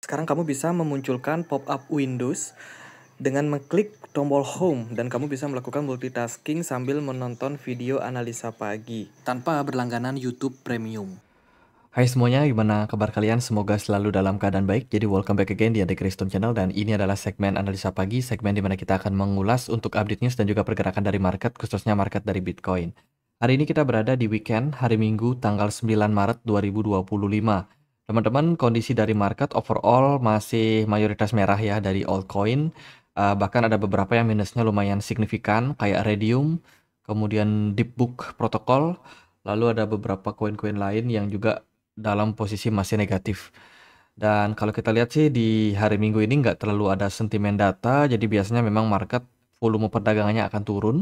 Sekarang kamu bisa memunculkan pop-up Windows dengan mengklik tombol Home dan kamu bisa melakukan multitasking sambil menonton video analisa pagi tanpa berlangganan YouTube Premium. Hai semuanya, gimana kabar kalian? Semoga selalu dalam keadaan baik. Jadi welcome back again di The Kristun Channel dan ini adalah segmen analisa pagi, segmen di mana kita akan mengulas untuk update news dan juga pergerakan dari market, khususnya market dari Bitcoin. Hari ini kita berada di weekend, hari Minggu tanggal 9 Maret 2025. Teman-teman, kondisi dari market overall masih mayoritas merah ya dari altcoin. Bahkan ada beberapa yang minusnya lumayan signifikan kayak Radium, kemudian Deepbook Protocol, lalu ada beberapa koin-koin lain yang juga dalam posisi masih negatif. Dan kalau kita lihat sih di hari Minggu ini nggak terlalu ada sentimen data, jadi biasanya memang market volume perdagangannya akan turun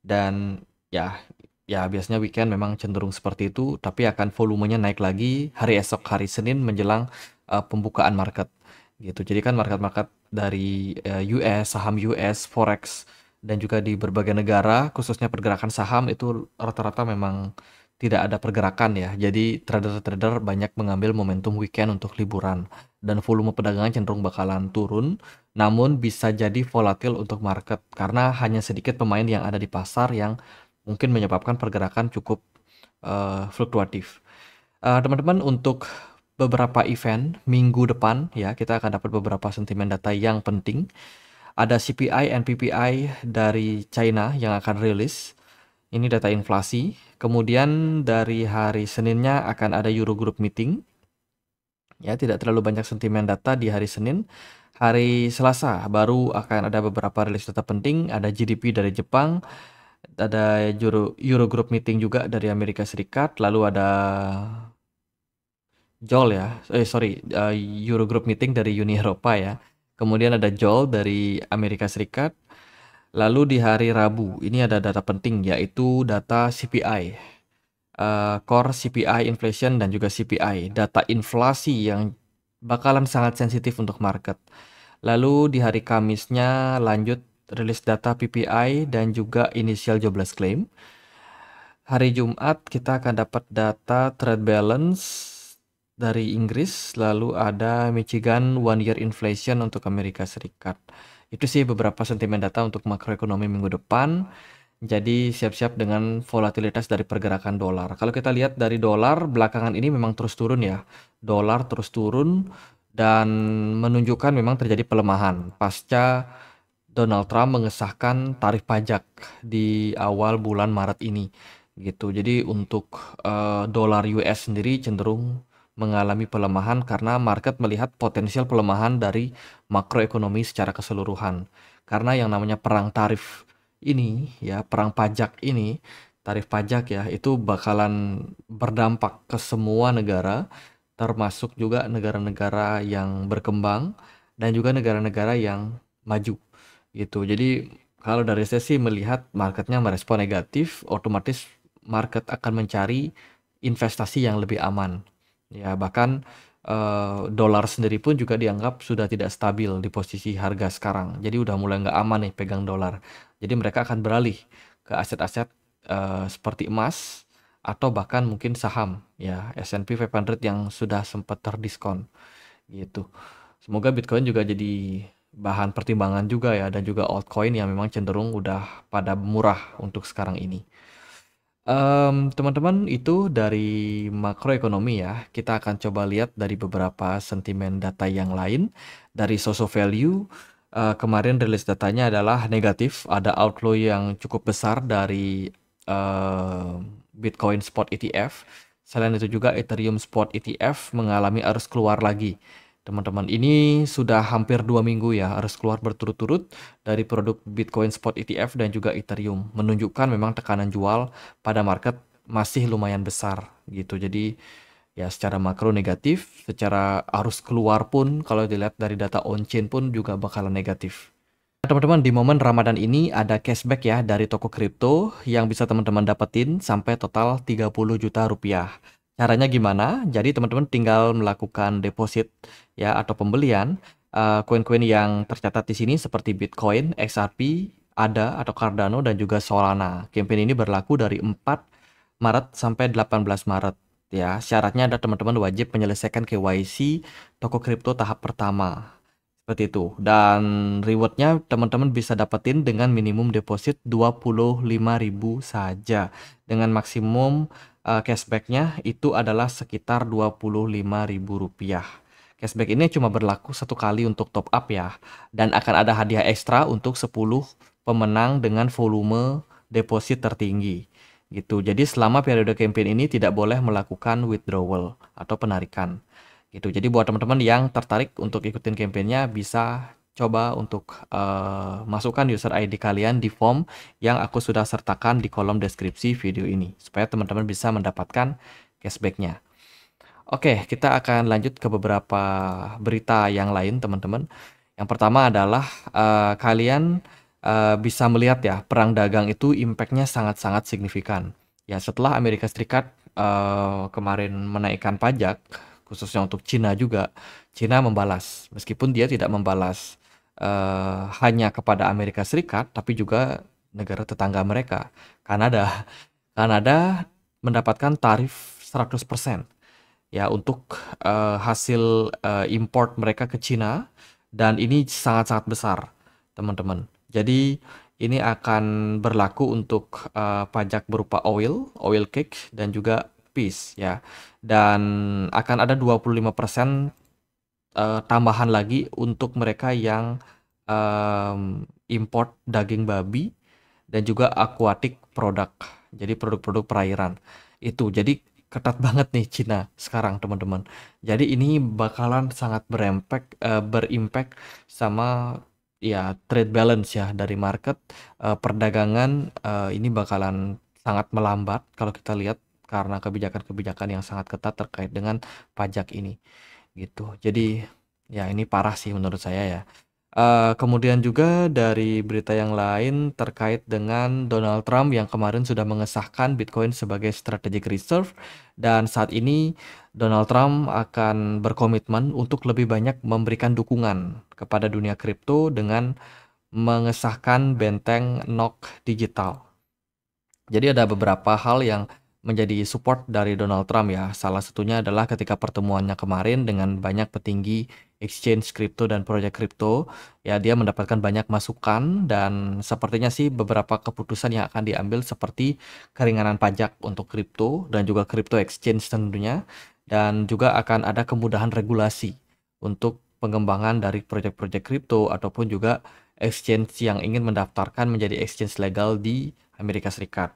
dan ya biasanya weekend memang cenderung seperti itu, tapi akan volumenya naik lagi hari esok hari Senin menjelang pembukaan market gitu. Jadi kan market-market dari US, saham US, forex dan juga di berbagai negara khususnya pergerakan saham itu rata-rata memang tidak ada pergerakan ya. Jadi trader-trader banyak mengambil momentum weekend untuk liburan dan volume perdagangan cenderung bakalan turun. Namun bisa jadi volatil untuk market karena hanya sedikit pemain yang ada di pasar yang mungkin menyebabkan pergerakan cukup fluktuatif. Teman-teman, untuk beberapa event minggu depan ya kita akan dapat beberapa sentimen data yang penting. Ada CPI and PPI dari China yang akan rilis. Ini data inflasi. Kemudian dari hari Seninnya akan ada Eurogroup meeting. Ya, tidak terlalu banyak sentimen data di hari Senin. Hari Selasa baru akan ada beberapa rilis data penting. Ada GDP dari Jepang, ada Eurogroup meeting juga dari Amerika Serikat. Lalu ada JOL ya, Eurogroup meeting dari Uni Eropa ya. Kemudian ada JOL dari Amerika Serikat. Lalu di hari Rabu ini ada data penting yaitu data CPI, core CPI inflation dan juga CPI, data inflasi yang bakalan sangat sensitif untuk market. Lalu di hari Kamisnya lanjut rilis data PPI dan juga initial jobless claim. Hari Jumat kita akan dapat data trade balance dari Inggris, lalu ada Michigan one year inflation untuk Amerika Serikat. Itu sih beberapa sentimen data untuk makroekonomi minggu depan. Jadi siap-siap dengan volatilitas dari pergerakan dolar. Kalau kita lihat dari dolar belakangan ini memang terus turun ya. Dolar terus turun dan menunjukkan memang terjadi pelemahan pasca Donald Trump mengesahkan tarif pajak di awal bulan Maret ini gitu. Jadi untuk dolar US sendiri cenderung mengalami pelemahan karena market melihat potensial pelemahan dari makroekonomi secara keseluruhan. Karena yang namanya perang tarif ini ya, perang pajak ini, tarif pajak ya, itu bakalan berdampak ke semua negara, termasuk juga negara-negara yang berkembang dan juga negara-negara yang maju gitu. Jadi kalau dari saya sih melihat marketnya merespon negatif, otomatis market akan mencari investasi yang lebih aman. Ya, bahkan dolar sendiri pun juga dianggap sudah tidak stabil di posisi harga sekarang. Jadi udah mulai nggak aman nih pegang dolar. Jadi mereka akan beralih ke aset-aset seperti emas atau bahkan mungkin saham ya S&P 500 yang sudah sempat terdiskon gitu. Semoga Bitcoin juga jadi bahan pertimbangan juga ya dan juga altcoin yang memang cenderung udah pada murah untuk sekarang ini. Teman-teman, itu dari makroekonomi ya. Kita akan coba lihat dari beberapa sentimen data yang lain. Dari social value, kemarin rilis datanya adalah negatif. Ada outflow yang cukup besar dari Bitcoin Spot ETF. Selain itu juga Ethereum Spot ETF mengalami arus keluar lagi. Teman-teman, ini sudah hampir 2 minggu ya arus keluar berturut-turut dari produk Bitcoin Spot ETF dan juga Ethereum. Menunjukkan memang tekanan jual pada market masih lumayan besar gitu. Jadi ya secara makro negatif, secara arus keluar pun kalau dilihat dari data on-chain pun juga bakalan negatif. Nah, teman-teman, di momen Ramadan ini ada cashback ya dari toko kripto yang bisa teman-teman dapetin sampai total 30 juta rupiah. Caranya gimana? Jadi teman-teman tinggal melakukan deposit ya atau pembelian koin-koin yang tercatat di sini seperti Bitcoin, XRP, ADA atau Cardano dan juga Solana. Campaign ini berlaku dari 4 Maret sampai 18 Maret. ya. Syaratnya ada teman-teman wajib menyelesaikan KYC toko kripto tahap pertama. Seperti itu. Dan rewardnya teman-teman bisa dapetin dengan minimum deposit 25.000 saja. Dengan maksimum cashbacknya itu adalah sekitar Rp25.000. Cashback ini cuma berlaku satu kali untuk top up ya. Dan akan ada hadiah ekstra untuk 10 pemenang dengan volume deposit tertinggi. Gitu. Jadi selama periode campaign ini tidak boleh melakukan withdrawal atau penarikan. Gitu. Jadi buat teman-teman yang tertarik untuk ikutin campaign-nya bisa coba untuk masukkan user ID kalian di form yang aku sudah sertakan di kolom deskripsi video ini supaya teman-teman bisa mendapatkan cashback-nya. Oke, kita akan lanjut ke beberapa berita yang lain, teman-teman. Yang pertama adalah kalian bisa melihat ya, perang dagang itu impact-nya sangat-sangat signifikan. Ya, setelah Amerika Serikat kemarin menaikkan pajak, khususnya untuk Cina juga, Cina membalas. Meskipun dia tidak membalas hanya kepada Amerika Serikat, tapi juga negara tetangga mereka, Kanada. Kanada mendapatkan tarif 100%. Ya untuk hasil import mereka ke Cina, dan ini sangat-sangat besar teman-teman. Jadi ini akan berlaku untuk pajak berupa oil cake dan juga peas ya. Dan akan ada 25% tambahan lagi untuk mereka yang import daging babi dan juga aquatic product. Jadi produk-produk perairan. Itu jadi ketat banget nih Cina sekarang teman-teman. Jadi ini bakalan sangat berimpact sama ya trade balance ya dari market, perdagangan ini bakalan sangat melambat kalau kita lihat karena kebijakan-kebijakan yang sangat ketat terkait dengan pajak ini gitu. Jadi ya ini parah sih menurut saya ya. Kemudian juga dari berita yang lain terkait dengan Donald Trump yang kemarin sudah mengesahkan Bitcoin sebagai strategic reserve, dan saat ini Donald Trump akan berkomitmen untuk lebih banyak memberikan dukungan kepada dunia kripto dengan mengesahkan benteng NOK digital. Jadi ada beberapa hal yang menjadi support dari Donald Trump ya. Salah satunya adalah ketika pertemuannya kemarin dengan banyak petinggi exchange kripto dan proyek kripto, ya dia mendapatkan banyak masukan dan sepertinya sih beberapa keputusan yang akan diambil seperti keringanan pajak untuk kripto dan juga kripto exchange tentunya, dan juga akan ada kemudahan regulasi untuk pengembangan dari proyek-proyek kripto ataupun juga exchange yang ingin mendaftarkan menjadi exchange legal di Amerika Serikat.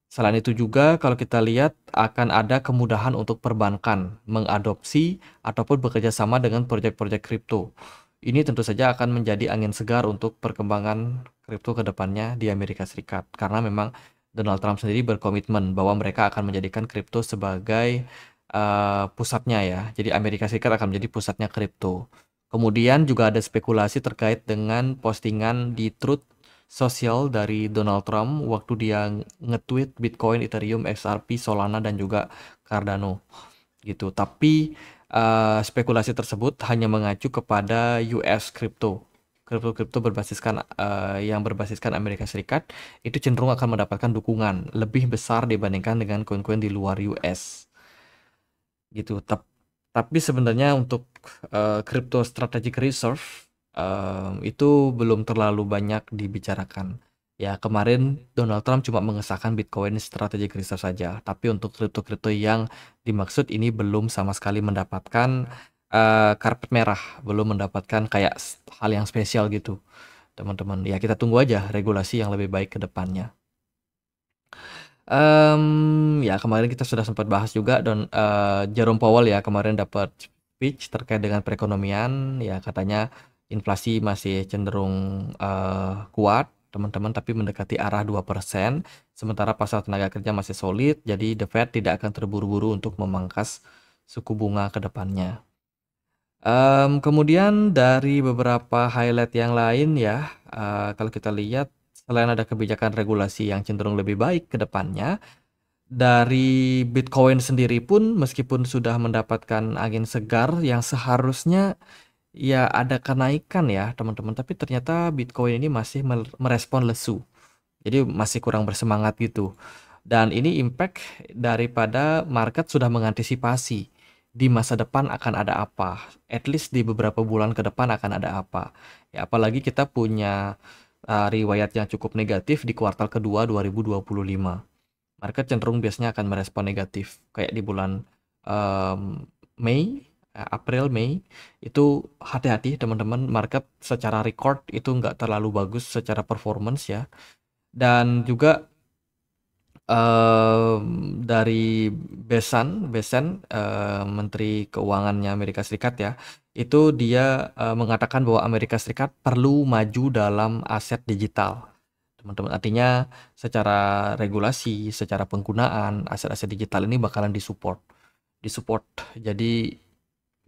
Selain itu juga kalau kita lihat akan ada kemudahan untuk perbankan mengadopsi ataupun bekerja sama dengan proyek-proyek kripto. Ini tentu saja akan menjadi angin segar untuk perkembangan kripto ke depannya di Amerika Serikat. Karena memang Donald Trump sendiri berkomitmen bahwa mereka akan menjadikan kripto sebagai pusatnya ya. Jadi Amerika Serikat akan menjadi pusatnya kripto. Kemudian juga ada spekulasi terkait dengan postingan di Truth Social dari Donald Trump waktu dia nge-tweet Bitcoin, Ethereum, XRP, Solana dan juga Cardano gitu. Tapi spekulasi tersebut hanya mengacu kepada US crypto. Kripto-kripto yang berbasiskan Amerika Serikat itu cenderung akan mendapatkan dukungan lebih besar dibandingkan dengan koin-koin di luar US gitu. Tapi sebenarnya untuk crypto strategic reserve itu belum terlalu banyak dibicarakan. Ya, kemarin Donald Trump cuma mengesahkan Bitcoin strategic reserve saja, tapi untuk kripto-kripto yang dimaksud ini belum sama sekali mendapatkan karpet merah, belum mendapatkan kayak hal yang spesial gitu, teman-teman. Ya, kita tunggu aja regulasi yang lebih baik ke depannya. Ya kemarin kita sudah sempat bahas juga Jerome Powell ya kemarin dapat speech terkait dengan perekonomian, ya katanya inflasi masih cenderung kuat teman-teman, tapi mendekati arah 2%, sementara pasar tenaga kerja masih solid, jadi The Fed tidak akan terburu-buru untuk memangkas suku bunga ke depannya. Kemudian dari beberapa highlight yang lain ya, kalau kita lihat selain ada kebijakan regulasi yang cenderung lebih baik ke depannya, dari Bitcoin sendiri pun meskipun sudah mendapatkan angin segar yang seharusnya ya ada kenaikan ya teman-teman, tapi ternyata Bitcoin ini masih merespon lesu. Jadi masih kurang bersemangat gitu. Dan ini impact daripada market sudah mengantisipasi di masa depan akan ada apa, at least di beberapa bulan ke depan akan ada apa. Ya, apalagi kita punya riwayat yang cukup negatif di kuartal kedua 2025. Market cenderung biasanya akan merespon negatif, kayak di bulan Mei, April, Mei, itu hati-hati teman-teman, market secara record itu nggak terlalu bagus secara performance ya. Dan juga dari Besen, Menteri Keuangannya Amerika Serikat ya, itu dia mengatakan bahwa Amerika Serikat perlu maju dalam aset digital. Teman-teman, artinya secara regulasi, secara penggunaan aset-aset digital ini bakalan disupport. Jadi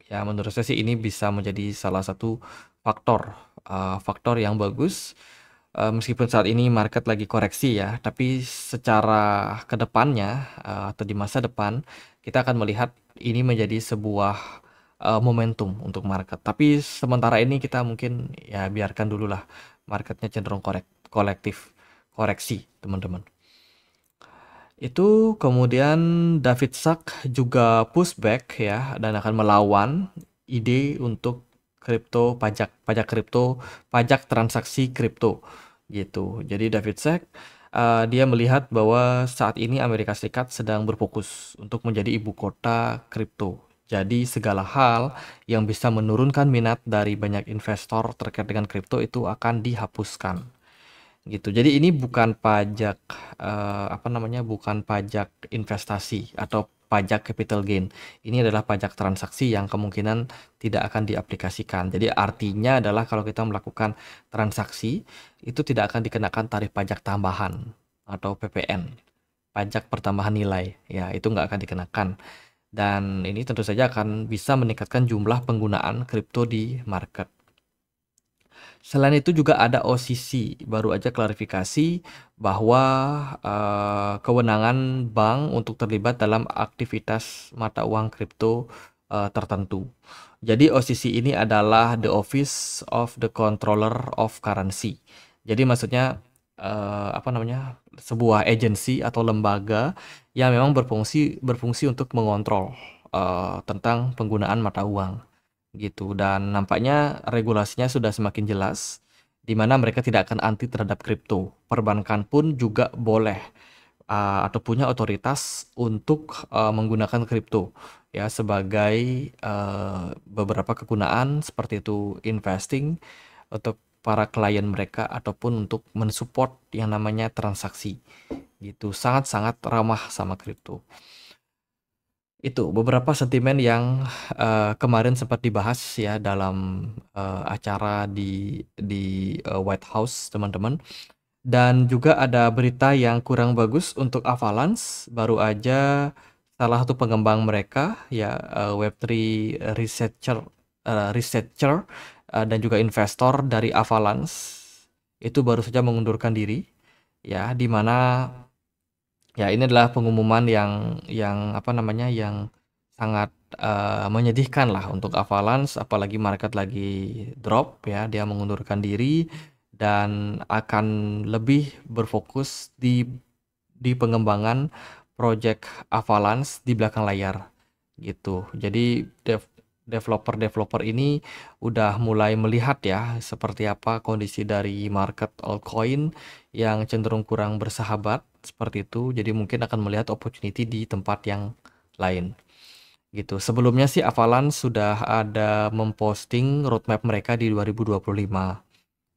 ya menurut saya sih ini bisa menjadi salah satu faktor yang bagus. Meskipun saat ini market lagi koreksi ya, tapi secara kedepannya atau di masa depan kita akan melihat ini menjadi sebuah momentum untuk market. Tapi sementara ini kita mungkin ya biarkan dulu lah marketnya cenderung koreksi teman-teman. Itu kemudian David Sack juga pushback ya dan akan melawan ide untuk pajak kripto, pajak transaksi kripto gitu. Jadi David Sack dia melihat bahwa saat ini Amerika Serikat sedang berfokus untuk menjadi ibu kota kripto. Jadi segala hal yang bisa menurunkan minat dari banyak investor terkait dengan kripto itu akan dihapuskan gitu. Jadi ini bukan pajak bukan pajak investasi atau pajak capital gain. Ini adalah pajak transaksi yang kemungkinan tidak akan diaplikasikan. Jadi artinya adalah kalau kita melakukan transaksi itu tidak akan dikenakan tarif pajak tambahan atau PPN, pajak pertambahan nilai. Ya, itu nggak akan dikenakan. Dan ini tentu saja akan bisa meningkatkan jumlah penggunaan kripto di market. Selain itu juga ada OCC, baru aja klarifikasi bahwa kewenangan bank untuk terlibat dalam aktivitas mata uang kripto tertentu. Jadi OCC ini adalah the Office of the Controller of Currency. Jadi maksudnya sebuah agensi atau lembaga yang memang berfungsi untuk mengontrol tentang penggunaan mata uang gitu. Dan nampaknya regulasinya sudah semakin jelas di mana mereka tidak akan anti terhadap kripto. Perbankan pun juga boleh atau punya otoritas untuk menggunakan kripto ya sebagai beberapa kegunaan seperti itu investing untuk para klien mereka ataupun untuk mensupport yang namanya transaksi gitu. Sangat-sangat ramah sama kripto. Itu beberapa sentimen yang kemarin sempat dibahas ya dalam acara di White House teman-teman. Dan juga ada berita yang kurang bagus untuk Avalanche. Baru aja salah satu pengembang mereka ya Web3 researcher dan juga investor dari Avalanche itu baru saja mengundurkan diri ya, di mana ya ini adalah pengumuman yang sangat menyedihkan lah untuk Avalanche, apalagi market lagi drop ya, dia mengundurkan diri dan akan lebih berfokus di pengembangan project Avalanche di belakang layar gitu. Jadi developer ini udah mulai melihat ya seperti apa kondisi dari market altcoin yang cenderung kurang bersahabat seperti itu. Jadi mungkin akan melihat opportunity di tempat yang lain gitu. Sebelumnya sih Avalanche sudah ada memposting roadmap mereka di 2025.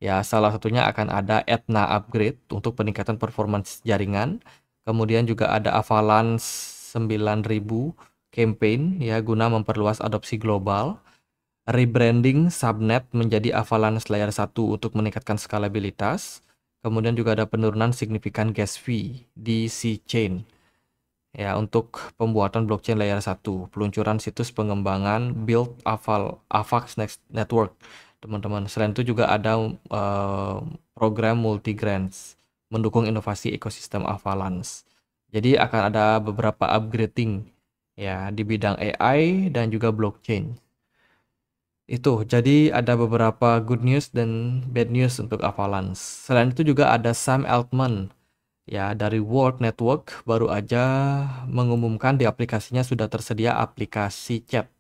Ya, salah satunya akan ada Etna upgrade untuk peningkatan performance jaringan. Kemudian juga ada Avalanche 9000 campaign ya guna memperluas adopsi global. Rebranding subnet menjadi Avalanche Layer 1 untuk meningkatkan skalabilitas. Kemudian juga ada penurunan signifikan gas fee di C-Chain ya untuk pembuatan blockchain layer 1, peluncuran situs pengembangan build Avax Next Network teman-teman. Selain itu juga ada program multi grants mendukung inovasi ekosistem Avalanche. Jadi akan ada beberapa upgrading ya di bidang AI dan juga blockchain. Itu, jadi ada beberapa good news dan bad news untuk Avalanche. Selain itu juga ada Sam Altman Ya, dari World Network baru aja mengumumkan di aplikasinya sudah tersedia aplikasi chat.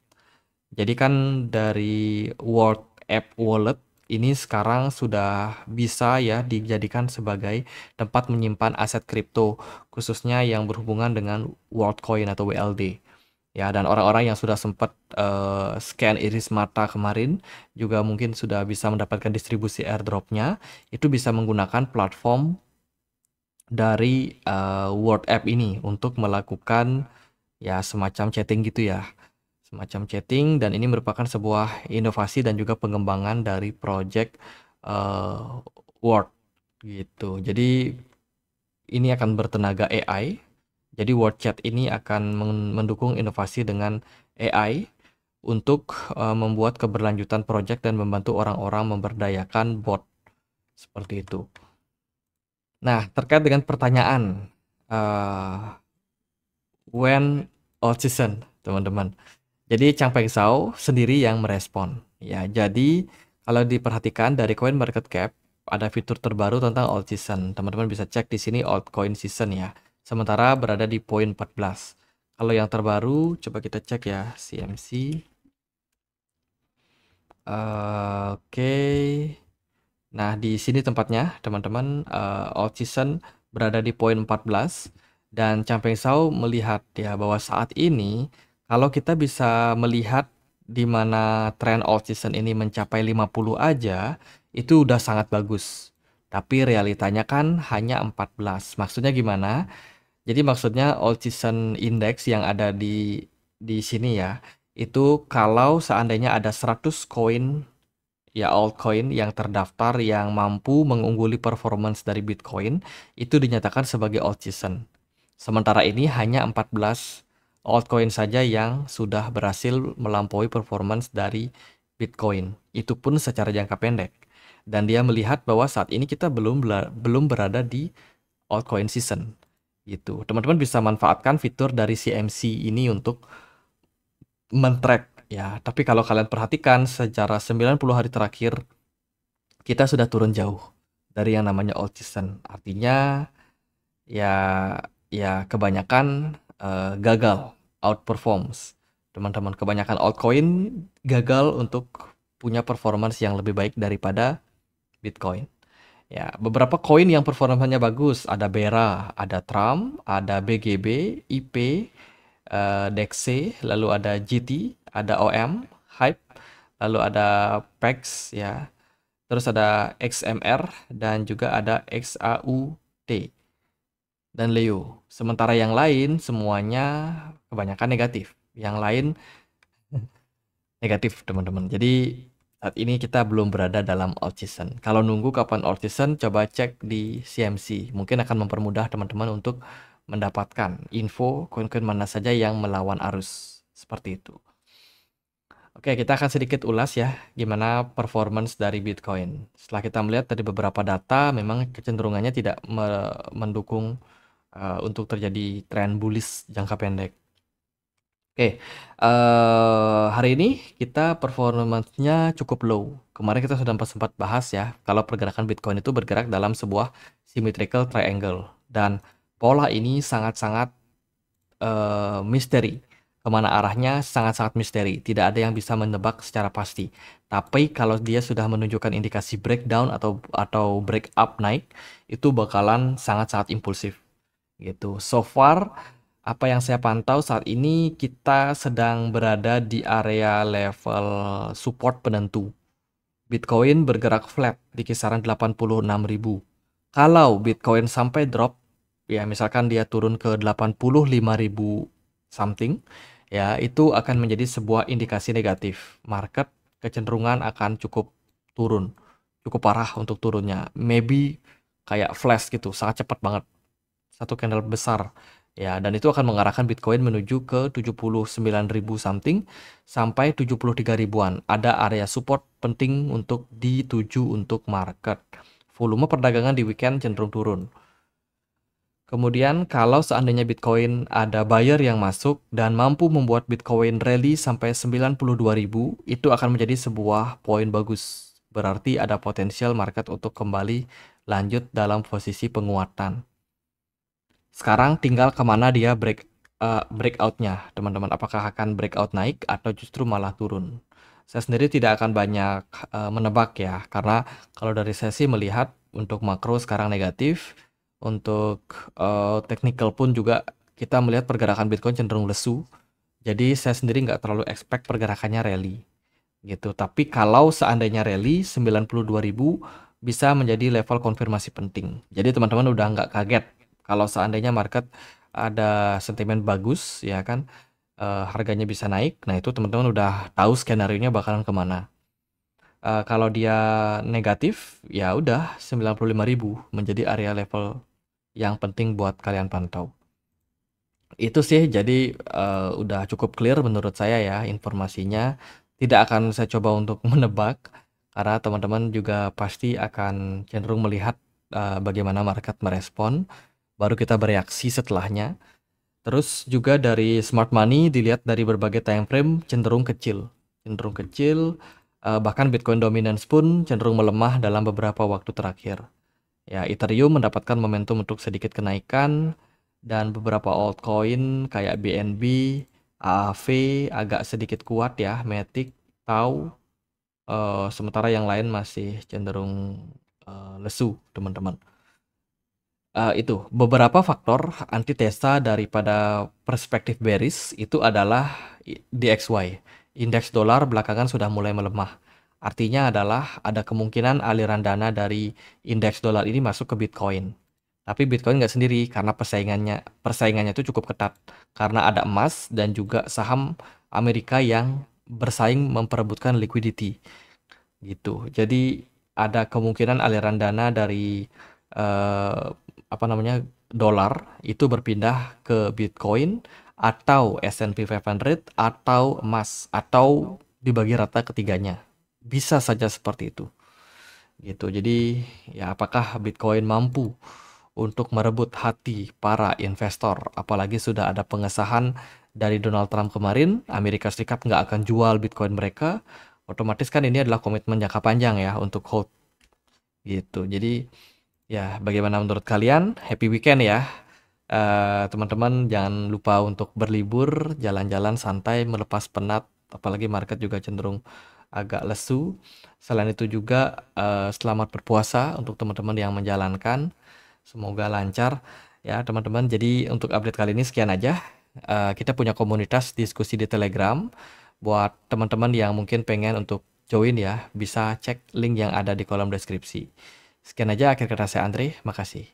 Jadi kan dari World App Wallet ini sekarang sudah bisa ya dijadikan sebagai tempat menyimpan aset kripto, khususnya yang berhubungan dengan Worldcoin atau WLD. Ya, dan orang-orang yang sudah sempat scan iris mata kemarin juga mungkin sudah bisa mendapatkan distribusi airdropnya. Itu bisa menggunakan platform dari World App ini untuk melakukan ya semacam chatting gitu ya. Semacam chatting, dan ini merupakan sebuah inovasi dan juga pengembangan dari project Word gitu. Jadi ini akan bertenaga AI. Jadi Word Chat ini akan mendukung inovasi dengan AI untuk membuat keberlanjutan project dan membantu orang-orang memberdayakan bot seperti itu. Nah, terkait dengan pertanyaan when all season, teman-teman. Jadi Chang Peng Zhao sendiri yang merespon. Ya, jadi kalau diperhatikan dari Coin Market Cap ada fitur terbaru tentang alt season. Teman-teman bisa cek di sini altcoin season ya. Sementara berada di poin 14. Kalau yang terbaru coba kita cek ya CMC. Oke. Nah, di sini tempatnya teman-teman alt season berada di poin 14 dan Chang Peng Zhao melihat ya bahwa saat ini kalau kita bisa melihat di mana tren alt season ini mencapai 50 aja, itu udah sangat bagus. Tapi realitanya kan hanya 14. Maksudnya gimana? Jadi maksudnya alt season index yang ada di sini ya, itu kalau seandainya ada 100 koin ya altcoin yang terdaftar yang mampu mengungguli performance dari Bitcoin, itu dinyatakan sebagai alt season. Sementara ini hanya 14 altcoin saja yang sudah berhasil melampaui performance dari Bitcoin. Itu pun secara jangka pendek. Dan dia melihat bahwa saat ini kita belum berada di altcoin season. Gitu. Teman-teman bisa manfaatkan fitur dari CMC ini untuk men-track ya. Tapi kalau kalian perhatikan secara 90 hari terakhir kita sudah turun jauh dari yang namanya alt season. Artinya ya kebanyakan gagal outperforms. Teman-teman, kebanyakan altcoin gagal untuk punya performance yang lebih baik daripada Bitcoin. Ya, beberapa koin yang performanya bagus, ada Bera, ada Trump, ada BGB, IP, DEXE, lalu ada GT, ada OM, Hype, lalu ada PEX ya. Terus ada XMR dan juga ada XAUT dan Leo. Sementara yang lain semuanya kebanyakan negatif. Yang lain negatif, teman-teman. Jadi saat ini kita belum berada dalam alt season. Kalau nunggu kapan alt season, coba cek di CMC. Mungkin akan mempermudah teman-teman untuk mendapatkan info koin-koin mana saja yang melawan arus. Seperti itu. Oke, kita akan sedikit ulas ya gimana performance dari Bitcoin. Setelah kita melihat dari beberapa data, memang kecenderungannya tidak mendukung untuk terjadi tren bullish jangka pendek. Oke, hari ini kita performance-nya cukup low. Kemarin kita sudah sempat bahas ya, kalau pergerakan Bitcoin itu bergerak dalam sebuah symmetrical triangle. Dan pola ini sangat-sangat misteri. Kemana arahnya sangat-sangat misteri. Tidak ada yang bisa menebak secara pasti. Tapi kalau dia sudah menunjukkan indikasi breakdown atau break up naik, itu bakalan sangat-sangat impulsif. Gitu. So far, apa yang saya pantau saat ini kita sedang berada di area level support penentu. Bitcoin bergerak flat di kisaran 86.000. Kalau Bitcoin sampai drop, ya misalkan dia turun ke 85.000 something, ya itu akan menjadi sebuah indikasi negatif. Market kecenderungan akan cukup turun, cukup parah untuk turunnya. Maybe kayak flash gitu, sangat cepat banget. Satu candle besar. Ya, dan itu akan mengarahkan Bitcoin menuju ke 79.000 something sampai 73 ribuan. Ada area support penting untuk dituju untuk market. Volume perdagangan di weekend cenderung turun. Kemudian kalau seandainya Bitcoin ada buyer yang masuk dan mampu membuat Bitcoin rally sampai 92.000, itu akan menjadi sebuah poin bagus. Berarti ada potensial market untuk kembali lanjut dalam posisi penguatan. Sekarang tinggal kemana dia breakoutnya, teman-teman. Apakah akan breakout naik atau justru malah turun? Saya sendiri tidak akan banyak menebak ya, karena kalau dari saya sih melihat untuk makro sekarang negatif, untuk technical pun juga kita melihat pergerakan Bitcoin cenderung lesu. Jadi saya sendiri nggak terlalu expect pergerakannya rally gitu. Tapi kalau seandainya rally 92.000 bisa menjadi level konfirmasi penting. Jadi teman-teman udah nggak kaget kalau seandainya market ada sentimen bagus ya kan, harganya bisa naik. Nah itu teman-teman udah tahu skenario-nya bakalan kemana. Kalau dia negatif ya udah 95.000 menjadi area level yang penting buat kalian pantau. Itu sih jadi udah cukup clear menurut saya ya informasinya. Tidak akan saya coba untuk menebak karena teman-teman juga pasti akan cenderung melihat bagaimana market merespon, baru kita bereaksi setelahnya. Terus juga dari smart money dilihat dari berbagai time frame cenderung kecil. Cenderung kecil, bahkan Bitcoin dominance pun cenderung melemah dalam beberapa waktu terakhir. Ya, Ethereum mendapatkan momentum untuk sedikit kenaikan dan beberapa altcoin kayak BNB, AAV agak sedikit kuat ya, Matic, Tau, sementara yang lain masih cenderung lesu, teman-teman. Itu beberapa faktor antitesa daripada perspektif bearish itu adalah DXY. Indeks dolar belakangan sudah mulai melemah. Artinya adalah ada kemungkinan aliran dana dari indeks dolar ini masuk ke Bitcoin. Tapi Bitcoin nggak sendiri karena persaingannya itu cukup ketat. Karena ada emas dan juga saham Amerika yang bersaing memperebutkan liquidity gitu. Jadi ada kemungkinan aliran dana dari eh, apa namanya dolar itu berpindah ke Bitcoin atau S&P 500 atau emas atau dibagi rata ketiganya. Bisa saja seperti itu. Gitu. Jadi ya apakah Bitcoin mampu untuk merebut hati para investor, apalagi sudah ada pengesahan dari Donald Trump kemarin, Amerika Serikat nggak akan jual Bitcoin mereka, otomatis kan ini adalah komitmen jangka panjang ya untuk hold gitu. Jadi ya bagaimana menurut kalian? Happy weekend ya. Teman-teman jangan lupa untuk berlibur, jalan-jalan santai, melepas penat, apalagi market juga cenderung agak lesu. Selain itu juga selamat berpuasa untuk teman-teman yang menjalankan. Semoga lancar ya teman-teman. Jadi untuk update kali ini sekian aja. Kita punya komunitas diskusi di Telegram. Buat teman-teman yang mungkin pengen untuk join ya, bisa cek link yang ada di kolom deskripsi. Sekian aja akhir kata saya Andre, makasih.